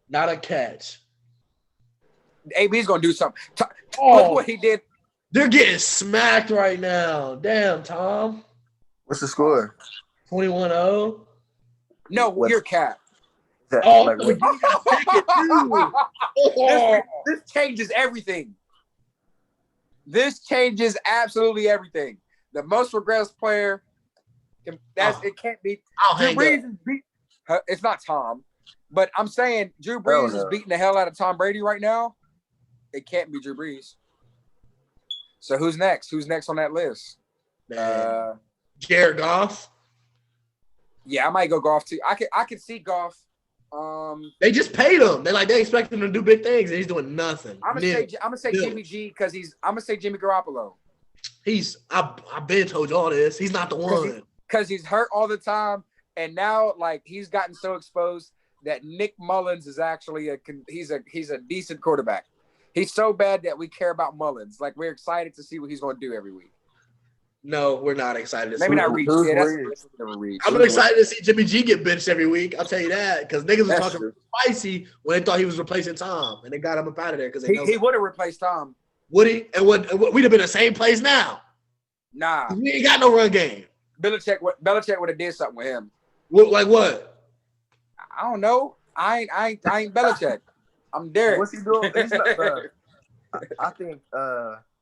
Not a catch. AB's going to do something. Oh. Look what he did. They're getting smacked right now. Damn, Tom. What's the score? 21-0. No, you're cap. Oh, Like, you got ticket too. This changes everything. This changes absolutely everything. The most regressed player, it can't be. Drew Brees is it's not Tom, but I'm saying Drew Brees is beating the hell out of Tom Brady right now. It can't be Drew Brees. So who's next? Who's next on that list? Jared Goff. Yeah, I might go Goff too. I could see Goff. They just paid him. They expect him to do big things, and he's doing nothing. I'm gonna say Jimmy G because I'm gonna say Jimmy Garoppolo. I've been told you all this. He's not the one because he's hurt all the time, and now he's gotten so exposed that Nick Mullins is actually he's a decent quarterback. He's so bad that we care about Mullins. We're excited to see what he's going to do every week. No, we're not excited to see. Maybe not reach. Yeah, that's reach. I'm excited to see Jimmy G get benched every week. I'll tell you that because niggas was talking spicy when they thought he was replacing Tom, and they got him up out of there because he would have replaced Tom. Would he? And we'd have been in the same place now. Nah, we ain't got no run game. Belichick would have did something with him. Like what? I don't know. I ain't Belichick. I'm Derek. What's he doing? He's not, I think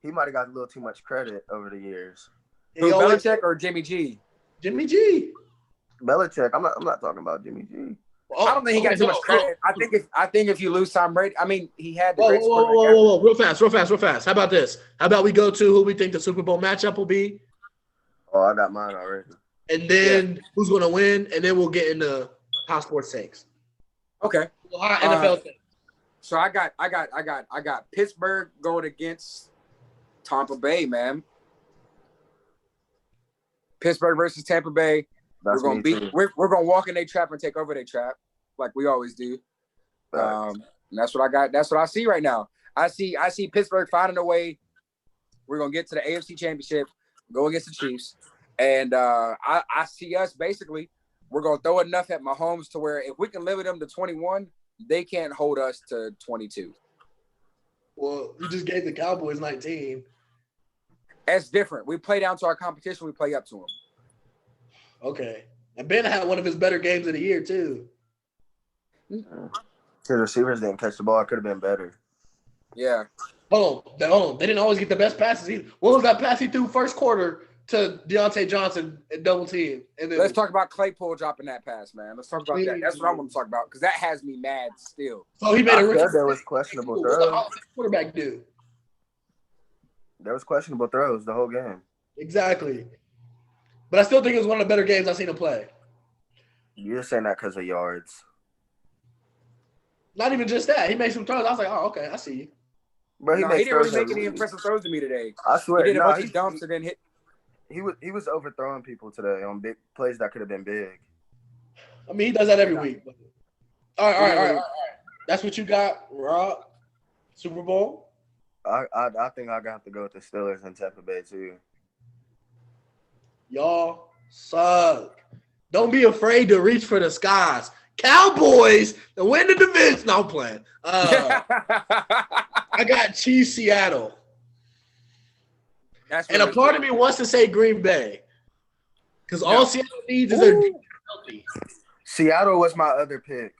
he might have got a little too much credit over the years. Who, Belichick or Jimmy G? Jimmy G. Belichick. I'm not talking about Jimmy G. I don't think he got too much credit. I think if you lose Tom Brady, I mean, he had the greatest whoa, real fast. How about this? How about we go to who we think the Super Bowl matchup will be? Oh, I got mine already. And then who's going to win? And then we'll get into how sports takes. Okay. NFL takes. So I got Pittsburgh going against Tampa Bay, man. Pittsburgh versus Tampa Bay. We're gonna walk in their trap and take over their trap, like we always do. And that's what I got. That's what I see right now. I see Pittsburgh finding a way. We're gonna get to the AFC Championship, go against the Chiefs, and I see us basically. We're gonna throw enough at Mahomes to where if we can limit them to 21, they can't hold us to 22. Well, you just gave the Cowboys 19. That's different. We play down to our competition. We play up to them. Okay. And Ben had one of his better games of the year, too. His receivers didn't catch the ball. It could have been better. Yeah. Hold on. They didn't always get the best passes either. What was that pass he threw first quarter to Deontay Johnson and double team? And then let's talk about Claypool dropping that pass, man. Let's talk about that. That's what I want to talk about because that has me mad still. So he made a rookie. There was questionable throws. What the quarterback do? There was questionable throws the whole game. Exactly. But I still think it was one of the better games I've seen him play. You're saying that because of yards. Not even just that. He made some throws. I was like, oh, okay, I see you. Bro, he didn't really make any impressive throws to me today. I swear. He did a bunch of dumps and then hit. He was overthrowing people today on big plays that could have been big. I mean, he does that every week. All right. That's what you got, Rob? Super Bowl? I think I got to go with the Steelers and Tampa Bay too. Y'all suck. Don't be afraid to reach for the skies. Cowboys to win the division. No, I'm playing. I got Chiefs Seattle. And a part of me wants to say Green Bay. Because all Seattle needs is their defense healthy. Seattle was my other pick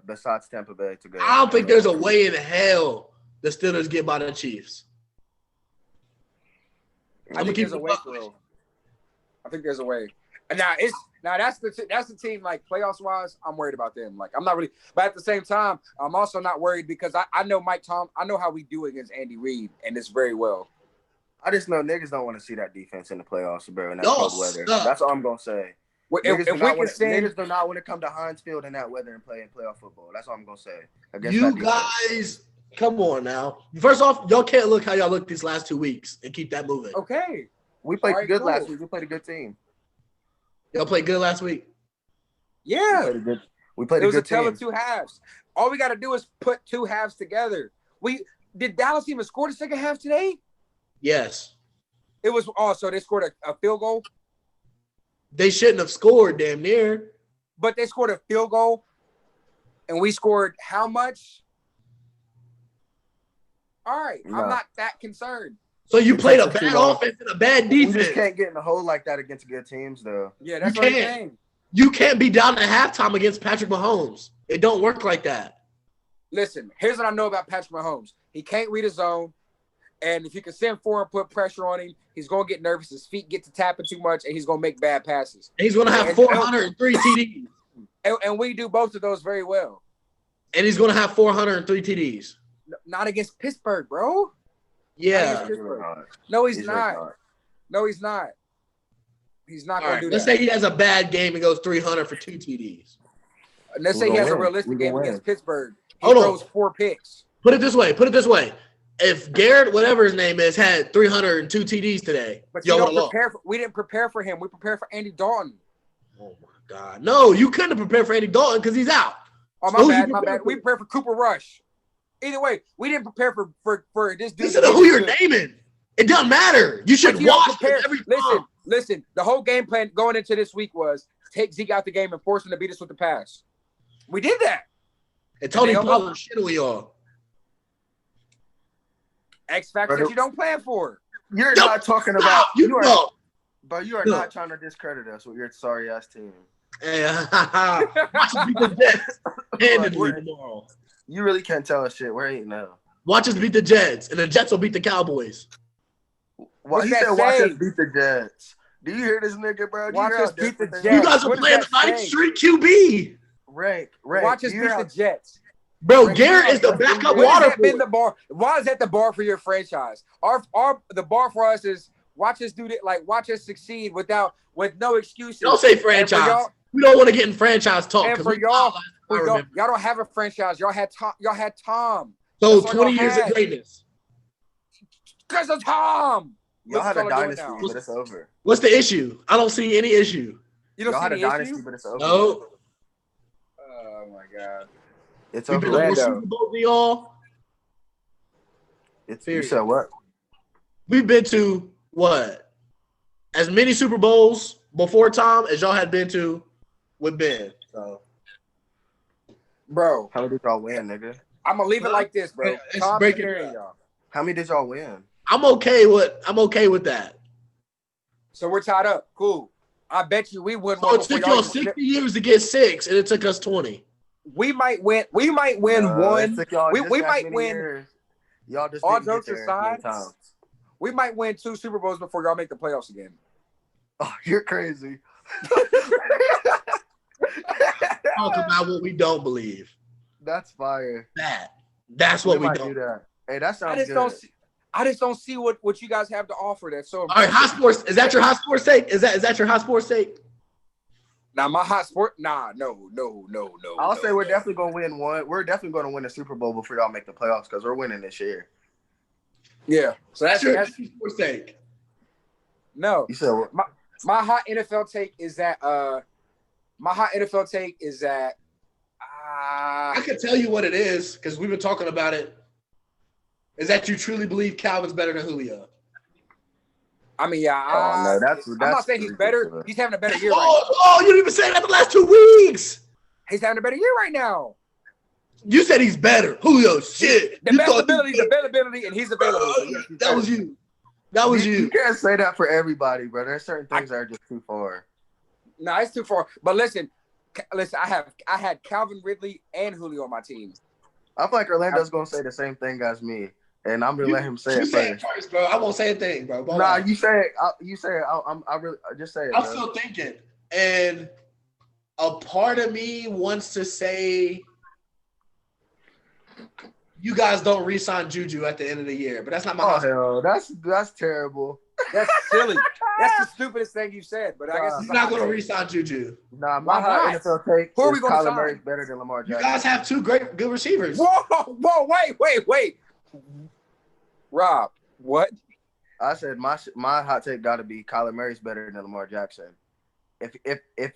besides Tampa Bay to go. I don't think there's a way in hell the Steelers get by the Chiefs. I think there's a way, bro. I think there's a way. And that's the team, like, playoffs wise, I'm worried about them. Like, I'm not really, but at the same time, I'm also not worried because I know I know how we do against Andy Reid, and it's very well. I just know niggas don't want to see that defense in the playoffs, bro, in that cold weather. That's all I'm gonna say. Niggas do not want to come to Heinz Field in that weather and play in playoff football. That's all I'm gonna say. You guys, come on now. First off, y'all can't look how y'all look these last 2 weeks and keep that moving. Okay. We played good last week. We played a good team. Y'all played good last week? Yeah. We played It was a good tale team. of two halves. All we got to do is put two halves together. Did Dallas even score the second half today? Yes. It was so they scored a field goal, They shouldn't have scored damn near. but they scored a field goal, and we scored how much? All right, No. I'm not that concerned. So you It played a takes us bad too long. offense and a bad We defense. just can't get in a hole like that against good teams, though. Yeah, that's You what I'm can't. saying. You can't be down at halftime against Patrick Mahomes. It don't work like that. Listen, here's what I know about Patrick Mahomes. He can't read his zone, and if you can send four and put pressure on him, he's going to get nervous. His feet get to tapping too much, and he's going to make bad passes. And he's going to have 403 TDs. And we do both of those very well. And he's going to have 403 TDs. Not against Pittsburgh, bro. Yeah. No, he's not. No, he's not. He's not All going right. to do Let's that. say he has a bad game and goes 300 for 2 TDs. Let's say he has a realistic game against Pittsburgh. He throws 4 picks. Put it this way. If Garrett, whatever his name is, had 302 TDs today, But y'all you would have lost. we didn't prepare for him. We prepared for Andy Dalton. Oh, my God. No, you couldn't have prepared for Andy Dalton because he's out. Oh, my bad. We prepared for Cooper Rush. Either way, we didn't prepare for this dude. Listen to who you're naming. It doesn't matter. You should watch him every time. Listen. The whole game plan going into this week was take Zeke out the game and force him to beat us with the pass. We did that. And Tony Pollard shit on y'all. X factor that you don't plan for. You're not talking about but you are not trying to discredit us with your sorry ass team. Hey, watch us beat the Jets handedly tomorrow. You really can't tell us shit. We're 8-0. Watch us beat the Jets, and the Jets will beat the Cowboys. Well, he said, "Watch us beat the Jets." Do you hear this nigga, bro? Watch us beat the Jets. You guys are playing the 9th Street QB. Rank. Watch us beat the Jets. Bro, Garrett is the backup water boy. Why is that the bar for your franchise? The bar for us is watch us do that, like watch us succeed with no excuses. Don't say franchise. We don't want to get in franchise talk. And for y'all don't have a franchise. Y'all had Tom. So 20 years of greatness. Because of Tom. Y'all had a dynasty, but it's over. What's the issue? I don't see any issue. You don't see had a any dynasty, issue? but it's over. No. Oh my God. It's We've over. been to more Super Bowls than y'all. You said what? We've been to what? As many Super Bowls before Tom as y'all had been to with Ben. So, bro, how many did y'all win, nigga? I'm gonna leave it like this, bro. Tom is carrying y'all. How many did y'all win? I'm okay with that. So we're tied up. Cool. I bet you we win. So it took y'all 60 years to get 6, and it took us 20. We might win. We might win one. We might win. Years. Y'all just all jokes aside. We might win 2 Super Bowls before y'all make the playoffs again. Oh, you're crazy. Talk about what we don't believe. That's fire. That's what we don't. Do that. Hey, that sounds good. I just don't see what you guys have to offer. That's so. All right, hot sports. Is that your hot sports take? Is that your hot sports take? Nah, my hot sport. Nah, no. I'll say we're definitely gonna win one. We're definitely gonna win the Super Bowl before y'all make the playoffs because we're winning this year. Yeah. So that's your sports take. No. You said what? My hot NFL take is that. I can tell you what it is because we've been talking about it. Is that you truly believe Calvin's better than Julio? I mean, yeah. I'm not saying he's better. He's having a better year. Oh, you didn't even say that the last 2 weeks. He's having a better year right now. You said he's better. Julio, shit. The best ability, the availability, and he's available. That was you. That was you. You can't say that for everybody, bro. There's certain things that are just too far. No, it's too far. But listen. I had Calvin Ridley and Julio on my team. I feel like Orlando's gonna say the same thing as me, and I'm gonna let him say it first. You say it first, bro. I won't say a thing, bro. Nah, you say it. You say it. I really just say it. I'm still thinking, and a part of me wants to say you guys don't re-sign Juju at the end of the year, but that's not my. Hell, that's terrible. That's silly. That's the stupidest thing you said. But I guess you're not going to re-sign Juju. Nah, my hot NFL take who are we going to sign? Kyler Murray's better than Lamar Jackson. You guys have 2 good receivers. Whoa, wait. Rob, what? I said my hot take got to be Kyler Murray's better than Lamar Jackson. If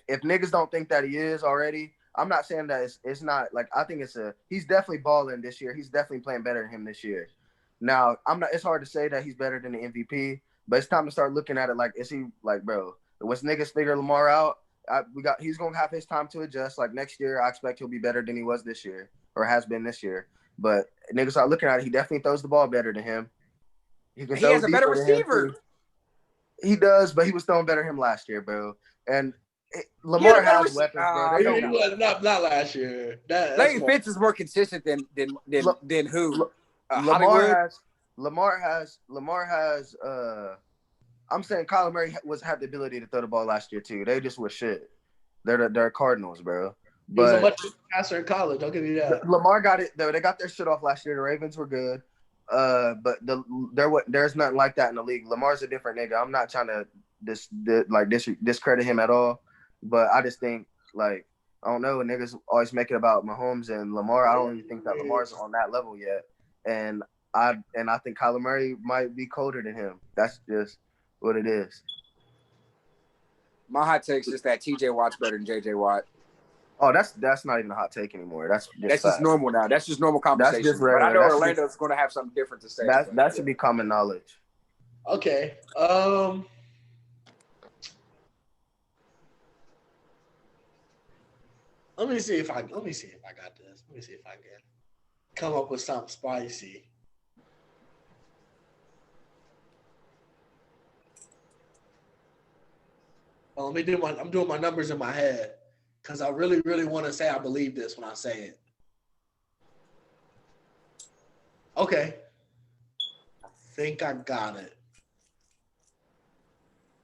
niggas don't think that he is already, I'm not saying that it's not like I think he's definitely balling this year. He's definitely playing better than him this year. Now I'm not. It's hard to say that he's better than the MVP, but it's time to start looking at it like is he like bro? Once niggas figure Lamar out, he's gonna have his time to adjust. Like next year, I expect he'll be better than he was this year or has been this year. But niggas start looking at it. He definitely throws the ball better than him. He has a better receiver. He does, but he was throwing better than him last year, bro. And Lamar has weapons, bro. He was not last year. Leighton Fitz is more consistent than who? Lamar has. I'm saying Kyler Murray had the ability to throw the ball last year too. They just were shit. They're Cardinals, bro. But he's a much passer in college. I'll give you that. Lamar got it. They got their shit off last year. The Ravens were good. But there's nothing like that in the league. Lamar's a different nigga. I'm not trying to discredit him at all, but I just think like I don't know. Niggas always make it about Mahomes and Lamar. I don't even think that Lamar's on that level yet, and I think Kyler Murray might be colder than him. That's just what it is. My hot take is just that TJ Watt's better than JJ Watt. Oh, that's not even a hot take anymore. That's just normal now. That's just normal conversation. That's just regular. But I know Orlando's going to have something different to say. That should be common knowledge. Okay. Let me see if I got this. Let me see if I can come up with something spicy. I'm doing my numbers in my head because I really, really want to say I believe this when I say it. Okay. I think I got it.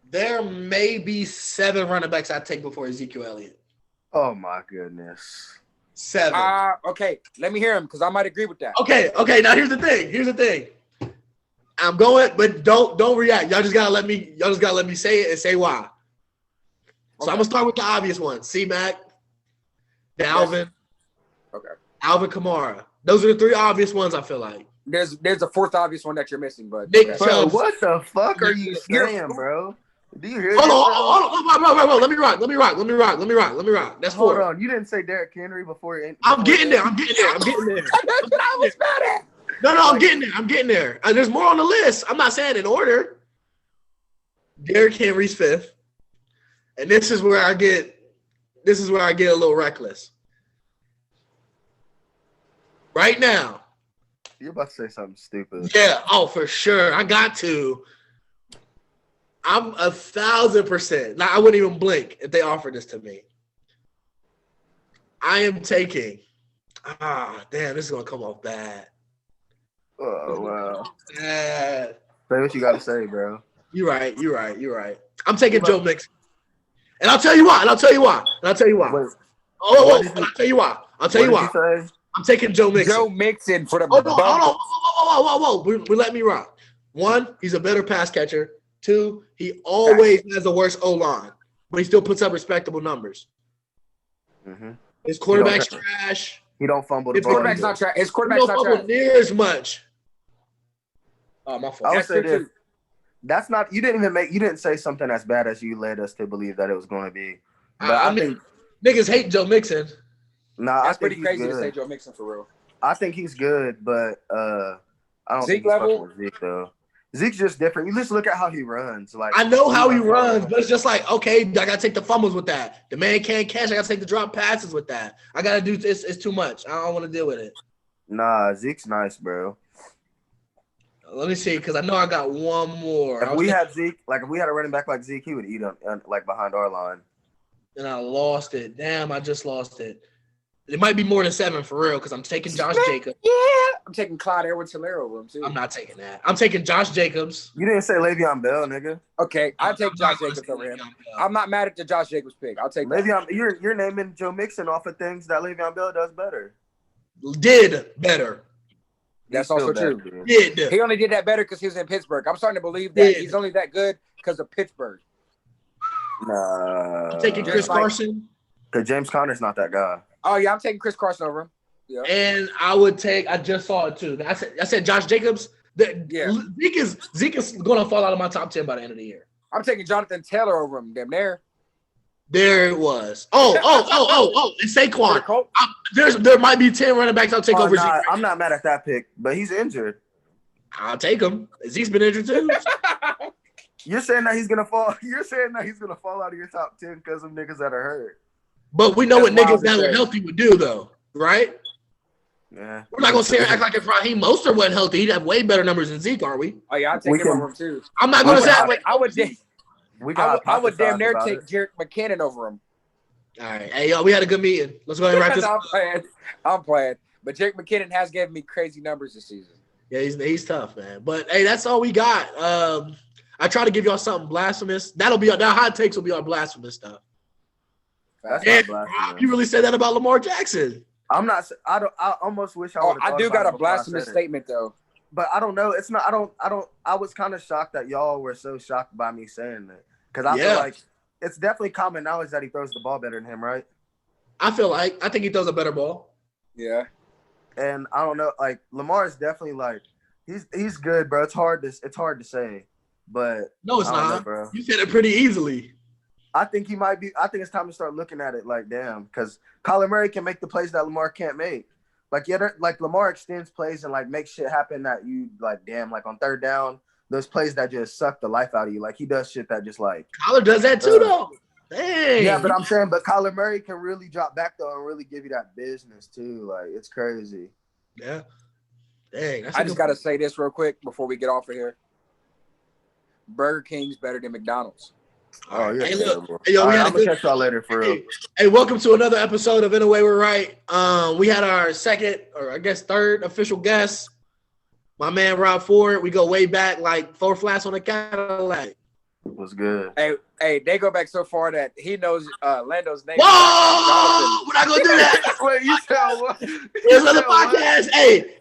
There may be 7 running backs I take before Ezekiel Elliott. Oh my goodness. 7. Okay. Let me hear him because I might agree with that. Okay. Now here's the thing. I'm going, but don't react. Y'all just gotta let me say it and say why. So I'm gonna start with the obvious ones: C-Mac, Dalvin, Alvin Kamara. Those are the 3 obvious ones. I feel like there's a 4th obvious one that you're missing, but Nick bro, what the fuck are you saying, bro? Do you hear? Hold on. Let me rock. That's 4. Hold on. You didn't say Derrick Henry before. I'm getting there. I was mad at. No, I'm getting there. There's more on the list. I'm not saying in order. Derrick Henry's 5th. And this is where I get a little reckless. Right now. You're about to say something stupid. Yeah, for sure. I got to. I'm 1,000%. Now I wouldn't even blink if they offered this to me. I am taking. Damn, this is gonna come off bad. Oh wow. Bad. Say what you gotta say, bro. You're right. I'm taking Joe Mixon. And I'll tell you why. Wait, I'll tell you why. I'm taking Joe Mixon. Joe Mixon for the Hold on. Whoa. Let me rock. 1, he's a better pass catcher. 2, he always has the worst O-line, but he still puts up respectable numbers. Mm-hmm. His quarterback's trash. He don't fumble the ball. His quarterback's not trash. Near as much. Oh, my fault. I would say this. That's not. You didn't say something as bad as you led us to believe that it was going to be. But I think niggas hate Joe Mixon. Nah, that's pretty crazy to say Joe Mixon for real. I think he's good, but I don't Zeke think he's level with Zeke though. Zeke's just different. You just look at how he runs. Like I know how he runs, but it's just like okay, I gotta take the fumbles with that. The man can't catch. I gotta take the drop passes with that. I gotta do this. It's too much. I don't want to deal with it. Nah, Zeke's nice, bro. Let me see, because I know I got one more. If we had Zeke, like if we had a running back like Zeke, he would eat on like behind our line. And I lost it. Damn, I just lost it. It might be more than 7 for real, because I'm taking Josh Jacobs. Yeah, I'm taking Clyde Edwards-Helaire over him too. I'm not taking that. I'm taking Josh Jacobs. You didn't say Le'Veon Bell, nigga. Okay, I'll take Josh Jacobs over him. I'm not mad at the Josh Jacobs pick. I'll take Le'Veon. You're naming Joe Mixon off of things that Le'Veon Bell does better. Did better. That's also true. He only did that better because he was in Pittsburgh. I'm starting to believe that he's only that good because of Pittsburgh. Nah. I'm taking Chris Carson. Because James Conner's not that guy. Oh, yeah, I'm taking Chris Carson over him. Yeah. And I just saw it too. I said Josh Jacobs. Zeke is going to fall out of my top 10 by the end of the year. I'm taking Jonathan Taylor over him. Damn near. There it was. Oh. It's Saquon. There might be 10 running backs I'll take over Zeke. Nah, I'm not mad at that pick, but he's injured. I'll take him. Zeke's been injured too. You're saying that he's gonna fall. You're saying that he's gonna fall out of your top 10 because of niggas that are hurt. But we know what niggas that are healthy would do, though, right? Yeah. We're not gonna act like if Raheem Mostert wasn't healthy, he'd have way better numbers than Zeke, are we? Oh yeah, I'll take him over him too. I'm not gonna say I would damn near take Jerick McKinnon over him. All right, hey yo, we had a good meeting. Let's go ahead and wrap this up. I'm playing, but Jerick McKinnon has given me crazy numbers this season. Yeah, he's tough, man. But hey, that's all we got. I try to give y'all something blasphemous. That hot takes will be our blasphemous stuff. That's not blasphemous. You really said that about Lamar Jackson? I'm not. I almost wish I would. I do got a blasphemous statement though. But I don't know. It's not. I was kind of shocked that y'all were so shocked by me saying that because I feel like it's definitely common knowledge that he throws the ball better than him, right? I think he throws a better ball. Yeah. And I don't know. Like Lamar is definitely like he's good, bro. It's hard to say, but no, it's not, bro. You said it pretty easily. I think he might be. I think it's time to start looking at it like, damn, because Kyler Murray can make the plays that Lamar can't make. Like, like Lamar extends plays and like makes shit happen that you like, damn, like on third down, those plays that just suck the life out of you. Like he does shit that just like Kyler does that too, though. Dang. Yeah, but I'm saying, but Kyler Murray can really drop back though and really give you that business too. Like it's crazy. Yeah. Dang. I just gotta say this real quick before we get off of here. Burger King's better than McDonald's. Oh, yeah. Hey, look. Hey, yo, I'm gonna catch y'all later for real. Hey, welcome to another episode of In a Way We're Right. We had our second, or I guess third official guest, my man Rob Ford. We go way back, like 4 flats on a Cadillac. Was good. Hey, they go back so far that he knows Lando's name. Whoa! We're not gonna do that. Wait, you said what? Here's another podcast.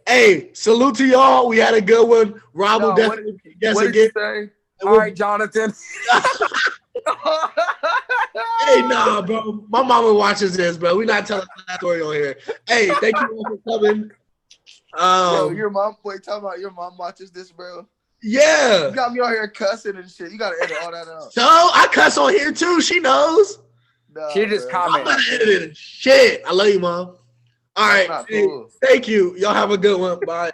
Hey, salute to y'all. We had a good one. Rob will definitely guess what again. Did you say? All right, Jonathan. Hey, nah, bro. My mama watches this, bro. We're not telling that story on here. Hey, thank you all for coming. Yo, your mom. Wait, talk about your mom watches this, bro. Yeah. You got me on here cussing and shit. You gotta edit all that out. So I cuss on here too. She knows. Nah, she just commented. I'm not editing shit. I love you, mom. All right. Hey, cool. Thank you. Y'all have a good one. Bye.